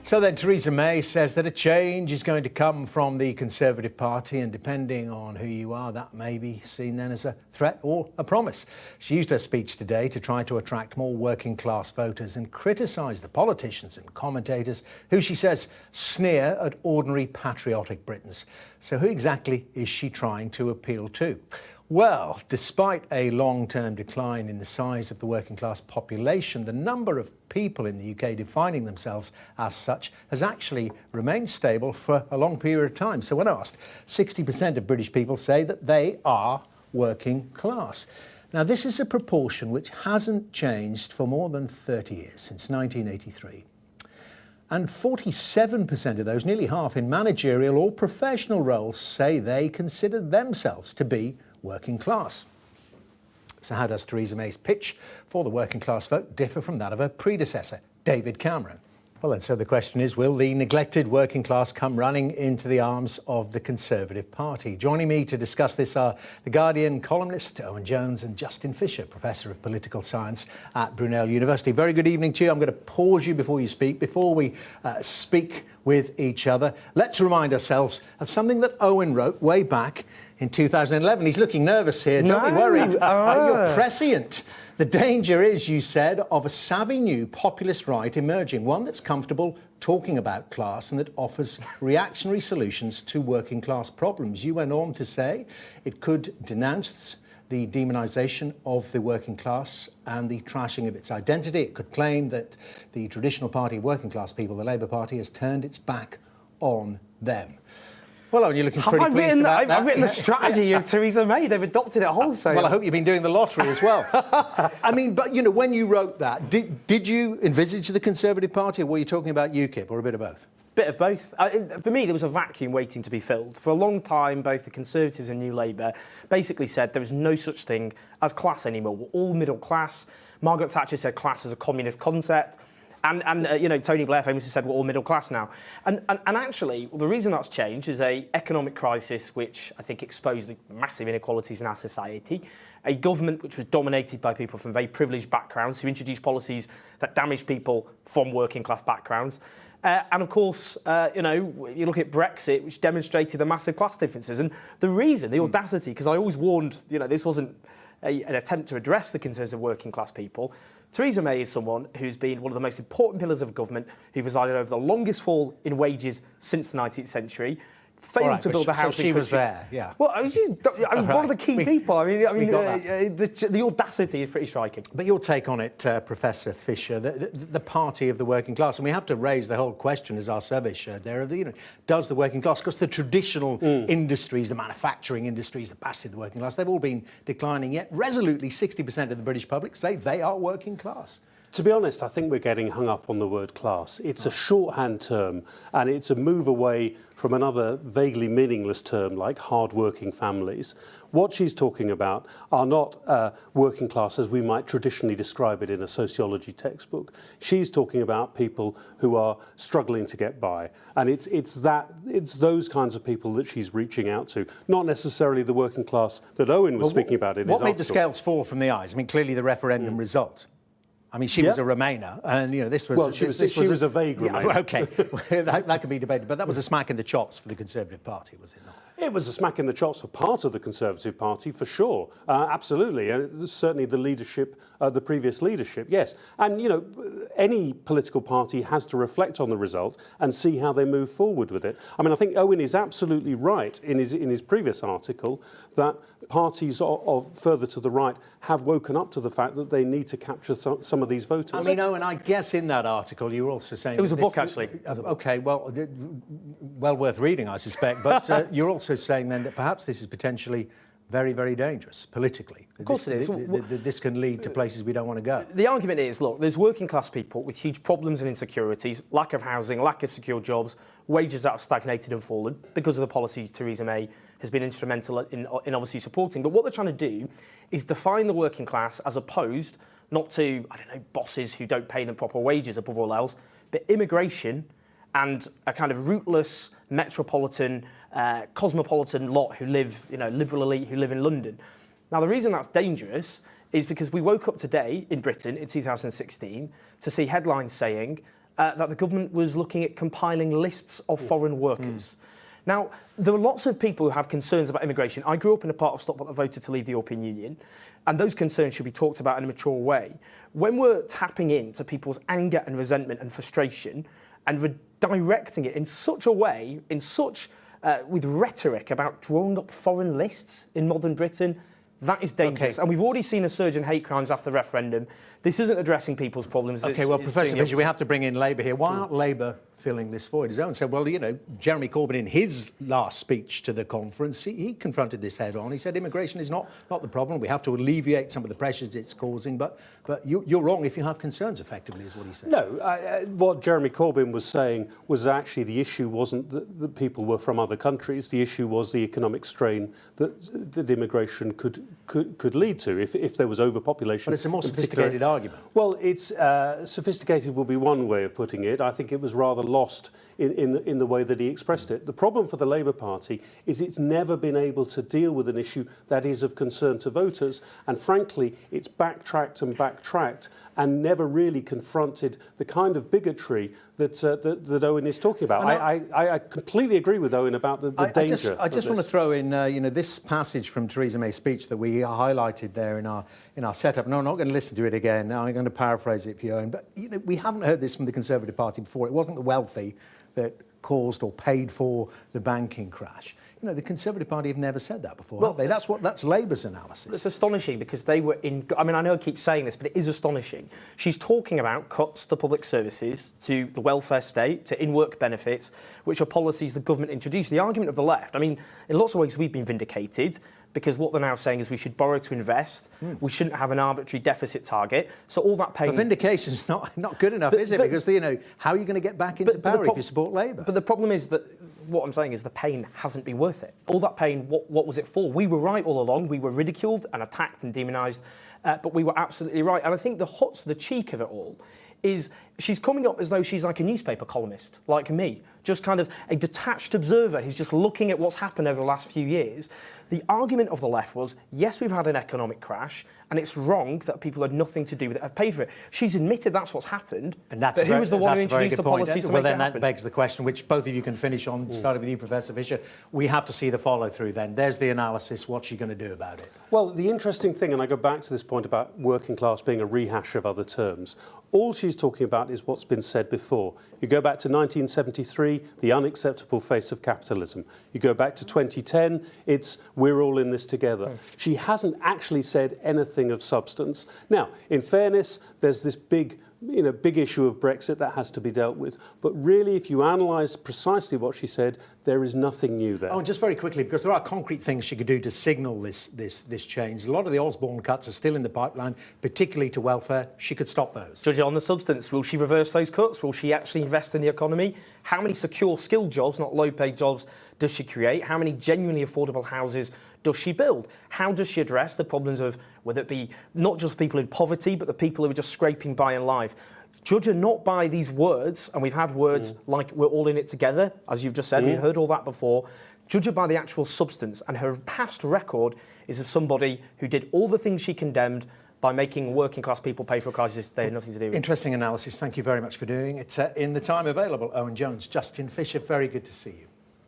So then Theresa May says that a change is going to come from the Conservative Party, and depending on who you are, that may be seen then as a threat or a promise. She used her speech today to try to attract more working class voters and criticise the politicians and commentators who, she says, sneer at ordinary patriotic Britons. So who exactly is she trying to appeal to? Well, despite a long-term decline in the size of the working class population, the number of people in the UK defining themselves as such has actually remained stable for a long period of time. So when asked, 60% of British people say that they are working class. Now, this is a proportion which hasn't changed for more than 30 years, since 1983. And 47% of those, nearly half in managerial or professional roles, say they consider themselves to be working class. So how does Theresa May's pitch for the working class vote differ from that of her predecessor, David Cameron? Well, then, so the question is, will the neglected working class come running into the arms of the Conservative Party? Joining me to discuss this are The Guardian columnist Owen Jones and Justin Fisher, Professor of Political Science at Brunel University. Very good evening to you. I'm going to pause you before you speak. Before we speak with each other, let's remind ourselves of something that Owen wrote way back in 2011. He's looking nervous here. Don't be worried. You're prescient. The danger is, you said, of a savvy new populist right emerging, one that's comfortable talking about class and that offers reactionary solutions to working class problems. You went on to say it could denounce the demonisation of the working class and the trashing of its identity. It could claim that the traditional party of working class people, the Labour Party, has turned its back on them. Well, Owen, you're looking pretty pleased about that. I've written the strategy of Theresa May. They've adopted it wholesale. Well, I hope you've been doing the lottery as well. I mean, but, you know, when you wrote that, did you envisage the Conservative Party, or were you talking about UKIP, or a bit of both? Bit of both. For me, there was a vacuum waiting to be filled. For a long time, both the Conservatives and New Labour basically said there is no such thing as class anymore. We're all middle class. Margaret Thatcher said class is a communist concept. And you know, Tony Blair famously said we're all middle class now. And actually, the reason that's changed is an economic crisis which I think exposed the massive inequalities in our society, a government which was dominated by people from very privileged backgrounds who introduced policies that damaged people from working class backgrounds. And of course, you know, you look at Brexit, which demonstrated the massive class differences. And the reason, the audacity, because I always warned, you know, this wasn't an attempt to address the concerns of working class people. Theresa May is someone who's been one of the most important pillars of government, who presided over the longest fall in wages since the 19th century, failed to build a housing. So she was there, yeah. Well, she's one of the key people. I mean, the audacity is pretty striking. But your take on it, Professor Fisher, the party of the working class, and we have to raise the whole question, as our survey showed there, of you know, does the working class, because the traditional industries, the manufacturing industries, the bastion of the working class, they've all been declining, yet resolutely 60% of the British public say they are working class. To be honest, I think we're getting hung up on the word class. It's a shorthand term, and it's a move away from another vaguely meaningless term like hard-working families. What she's talking about are not working class as we might traditionally describe it in a sociology textbook. She's talking about people who are struggling to get by, and it's those kinds of people that she's reaching out to, not necessarily the working class that Owen was speaking about in his article. What made the scales fall from the eyes? I mean, clearly the referendum result. I mean, she was a Remainer, and you know this was. Well, she was a vague Remainer. Yeah, okay, that can be debated, but that was a smack in the chops for the Conservative Party, was it not? It was a smack in the chops for part of the Conservative Party, for sure. Absolutely. Certainly the leadership, the previous leadership, yes. And, you know, any political party has to reflect on the result and see how they move forward with it. I mean, I think Owen is absolutely right in his previous article that parties of further to the right have woken up to the fact that they need to capture some of these voters. I mean, Owen, I guess in that article you were also saying... It was a book, actually. OK, well worth reading, I suspect, but you're also saying then that perhaps this is potentially very, very dangerous politically. Of course it is. This can lead to places we don't want to go. The argument is, look, there's working class people with huge problems and insecurities, lack of housing, lack of secure jobs, wages that have stagnated and fallen because of the policies Theresa May has been instrumental in obviously supporting. But what they're trying to do is define the working class as opposed not to, I don't know, bosses who don't pay them proper wages above all else, but immigration and a kind of rootless, metropolitan, cosmopolitan lot who live, you know, liberal elite who live in London. Now, the reason that's dangerous is because we woke up today in Britain in 2016 to see headlines saying that the government was looking at compiling lists of foreign workers. Now, there are lots of people who have concerns about immigration. I grew up in a part of Stockport that voted to leave the European Union, and those concerns should be talked about in a mature way. When we're tapping into people's anger and resentment and frustration and redirecting it in such a way, with rhetoric about drawing up foreign lists in modern Britain, that is dangerous. Okay. And we've already seen a surge in hate crimes after the referendum. This isn't addressing people's problems. OK, well, Professor Fisher, we have to bring in Labour here. Why aren't Labour filling this void? As Owen said, well, you know, Jeremy Corbyn, in his last speech to the conference, he confronted this head on. He said immigration is not the problem. We have to alleviate some of the pressures it's causing. But you're wrong if you have concerns, effectively, is what he said. No, what Jeremy Corbyn was saying was actually the issue wasn't that people were from other countries. The issue was the economic strain that immigration could lead to if there was overpopulation. But it's a more sophisticated argument. Well, it's sophisticated will be one way of putting it. I think it was rather lost in the way that he expressed it. The problem for the Labour Party is it's never been able to deal with an issue that is of concern to voters, and frankly, it's backtracked and never really confronted the kind of bigotry that Owen is talking about. I completely agree with Owen about the danger. I just want to throw in, this passage from Theresa May's speech that we highlighted there in our setup. No, I'm not going to listen to it again. Now I'm going to paraphrase it for you, Owen. But we haven't heard this from the Conservative Party before. It wasn't the wealthy that caused or paid for the banking crash. The Conservative Party have never said that before, have they? That's Labour's analysis. It's astonishing because they were in... I mean, I know I keep saying this, but it is astonishing. She's talking about cuts to public services, to the welfare state, to in-work benefits, which are policies the government introduced. The argument of the left, I mean, in lots of ways we've been vindicated because what they're now saying is we should borrow to invest, we shouldn't have an arbitrary deficit target, so all that pain... But vindication's not good enough, is it? Because, how are you going to get back into power if you support Labour? But the problem is that what I'm saying is the pain hasn't been worth it. All that pain, what was it for? We were right all along. We were ridiculed and attacked and demonised, but we were absolutely right. And I think the cheek of it all is she's coming up as though she's like a newspaper columnist, like me, just kind of a detached observer who's just looking at what's happened over the last few years. The argument of the left was, yes, we've had an economic crash, and it's wrong that people had nothing to do with it, have paid for it. She's admitted that's what's happened, and that's but who was the one who introduced the policies to make it happen? Well, then that begs the question, which both of you can finish on, starting with you, Professor Fisher. We have to see the follow-through then. There's the analysis. What's she going to do about it? Well, the interesting thing, and I go back to this point about working class being a rehash of other terms, all she's talking about is what's been said before. You go back to 1973, the unacceptable face of capitalism. You go back to 2010, it's we're all in this together. She hasn't actually said anything of substance. Now, in fairness, there's this big issue of Brexit that has to be dealt with. But really, if you analyse precisely what she said, there is nothing new there. Oh, and just very quickly, because there are concrete things she could do to signal this change. A lot of the Osborne cuts are still in the pipeline, particularly to welfare. She could stop those. Judge, on the substance, will she reverse those cuts? Will she actually invest in the economy? How many secure skilled jobs, not low-paid jobs, does she create? How many genuinely affordable houses does she build? How does she address the problems of, whether it be not just people in poverty, but the people who are just scraping by in life? Judge her not by these words, and we've had words like we're all in it together, as you've just said, we heard all that before. Judge her by the actual substance, and her past record is of somebody who did all the things she condemned by making working class people pay for a crisis they had nothing to do with. Interesting analysis. Thank you very much for doing it. In the time available, Owen Jones, Justin Fisher, very good to see you.